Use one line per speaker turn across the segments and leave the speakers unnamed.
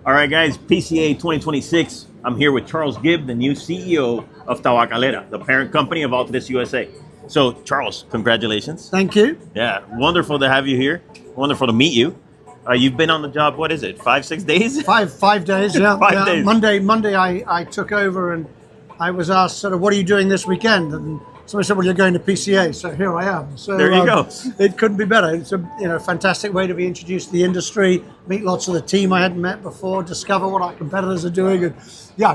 All right, guys, PCA 2026. I'm here with Charles Gib, the new CEO of Tabacalera, the parent company of Altadis USA. So, Charles, congratulations.
Thank you.
Yeah, wonderful to have you here. Wonderful to meet you. You've been on the job, what is it, 5-6 days?
Five days, yeah.
5 days.
Monday I took over and I was asked sort of, what are you doing this weekend? And somebody said, well, you're going to PCA. So here I am. So
There you go.
It couldn't be better. It's a fantastic way to be introduced to the industry, meet lots of the team I hadn't met before, discover what our competitors are doing, and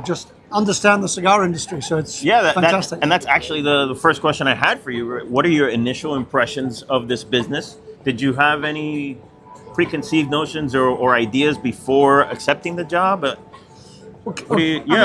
just understand the cigar industry. So it's fantastic.
And that's actually the first question I had for you. What are your initial impressions of this business? Did you have any preconceived notions or ideas before accepting the job? I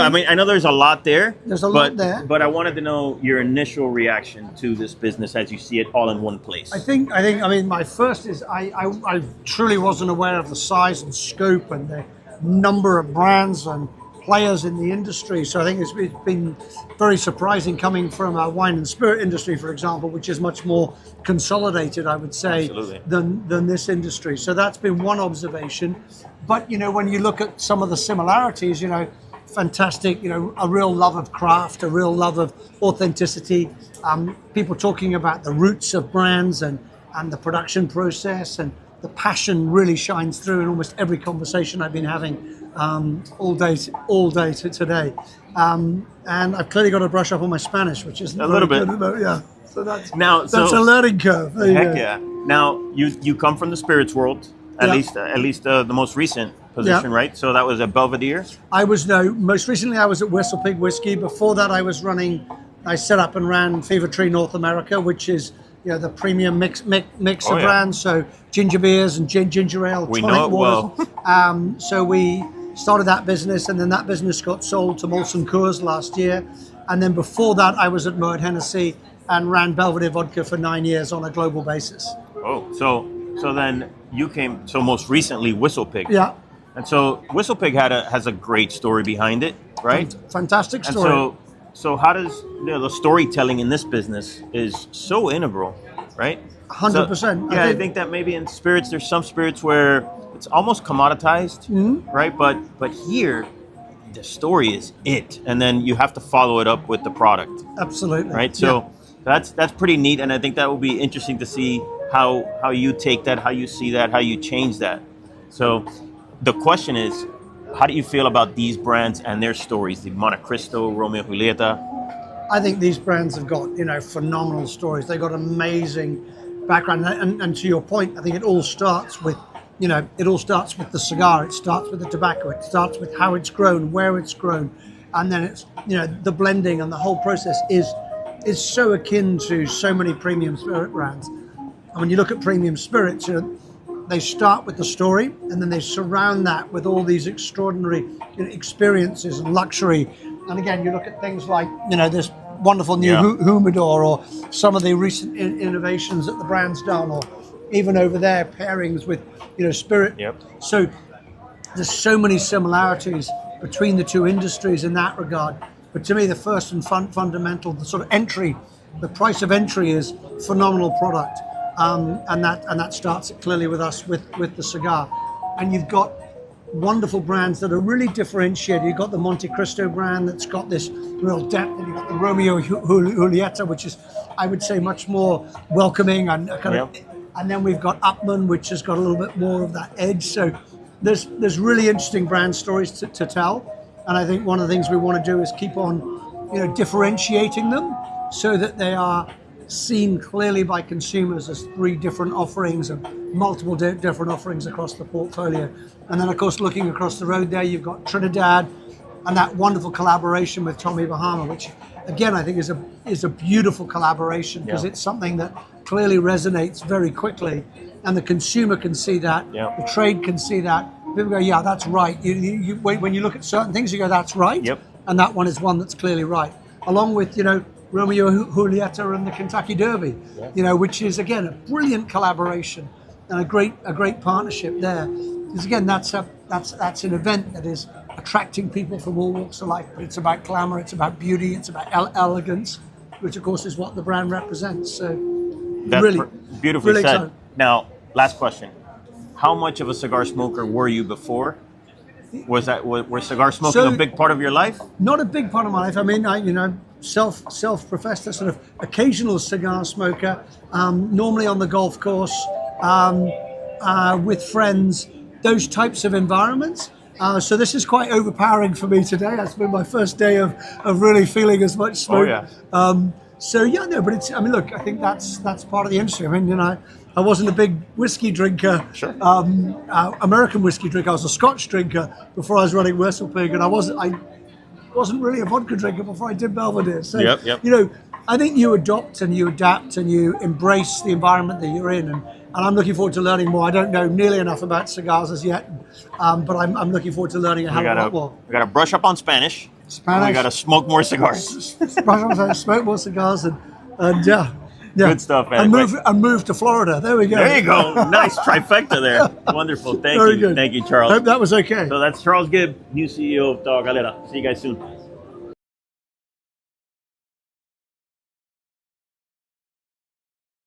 mean, I know there's a lot there.
There's a lot there.
But I wanted to know your initial reaction to this business as you see it all in one place.
I mean, my first is I truly wasn't aware of the size and scope and the number of brands and players in the industry. So I think it's been very surprising coming from a wine and spirit industry, for example, which is much more consolidated, I would say, than this industry. So that's been one observation. But, when you look at some of the similarities, fantastic, a real love of craft, a real love of authenticity, people talking about the roots of brands and the production process, and the passion really shines through in almost every conversation I've been having all day today. And I've clearly got to brush up on my Spanish, which is
a little bit.
Yeah. So that's a
a
learning curve.
Heck yeah. Now you come from the spirits world, at least the most recent position, right? So that was at Belvedere.
Most recently I was at WhistlePig Whiskey. Before that I set up and ran Fever Tree North America, which is the premium mix of brands. So ginger beers and ginger ale,
we
tonic
know it
waters.
well.
So we started that business, and then that business got sold to Molson Coors last year. And then before that, I was at Moet Hennessy and ran Belvedere Vodka for 9 years on a global basis.
Oh, so then you came. So most recently, WhistlePig.
Yeah.
And so WhistlePig has a great story behind it, right?
Fantastic story.
And so how does the storytelling in this business is so integral, right?
100%.
I think that maybe in spirits, there's some spirits where it's almost commoditized, right? But here, the story is it, and then you have to follow it up with the product.
Absolutely.
Right. So that's pretty neat, and I think that will be interesting to see how you take that, how you see that, how you change that. So the question is, how do you feel about these brands and their stories? The Montecristo, Romeo and Julieta.
I think these brands have got phenomenal stories. They've got amazing background, and to your point, I think it all starts with the cigar. It starts with the tobacco. It starts with how it's grown, where it's grown, and then it's the blending, and the whole process is so akin to so many premium spirit brands. And when you look at premium spirits, they start with the story, and then they surround that with all these extraordinary experiences and luxury. And again, you look at things like this wonderful new humidor, or some of the recent innovations that the brand's done, or even over there pairings with spirit.
Yep.
So there's so many similarities between the two industries in that regard. But to me, the first and fundamental, the sort of entry, the price of entry is phenomenal product. And that starts clearly with us with the cigar. And you've got wonderful brands that are really differentiated. You've got the Montecristo brand that's got this real depth, and you've got the Romeo and Julieta, which is, I would say, much more welcoming and and then we've got Upman, which has got a little bit more of that edge. So there's really interesting brand stories to tell. And I think one of the things we want to do is keep on differentiating them so that they are seen clearly by consumers as three different offerings and multiple different offerings across the portfolio. And then, of course, looking across the road there, you've got Trinidad and that wonderful collaboration with Tommy Bahama, which, again, I think is a beautiful collaboration, because it's something that clearly resonates very quickly, and the consumer can see that, the trade can see that. People go, yeah, that's right. When you look at certain things, you go, that's right, and that one is one that's clearly right. Along with, Romeo and Julieta and the Kentucky Derby, which is, again, a brilliant collaboration and a great partnership there. Because again, that's an event that is attracting people from all walks of life. But it's about glamour, it's about beauty, it's about elegance, which of course is what the brand represents. So
that's
really
beautifully
really
said.
exciting.
Now, last question: how much of a cigar smoker were you before, were cigar smoking a big part of your life?
Not a big part of my life. I mean, self-professed a sort of occasional cigar smoker, normally on the golf course, with friends, those types of environments. So this is quite overpowering for me today. That's been my first day of really feeling as much smoke.
Oh,
yeah. But it's, I mean, look, I think that's part of the industry. I mean, I wasn't a big whiskey drinker,
sure.
American whiskey drinker. I was a Scotch drinker before I was running WhistlePig, and I wasn't really a vodka drinker before I did Belvedere. So,
yep.
I think you adopt and you adapt and you embrace the environment that you're in. And I'm looking forward to learning more. I don't know nearly enough about cigars as yet, but I'm looking forward to learning a hell of a lot more.
We got to brush up on Spanish. And we got to smoke more cigars.
Smoke more cigars and yeah.
Good stuff, man.
And move to Florida. There we go.
There you go. Nice trifecta there. Wonderful. Thank you.
Good.
Thank you, Charles.
Hope that was okay.
So that's Charles Gib, new CEO of Tabacalera. See you guys soon.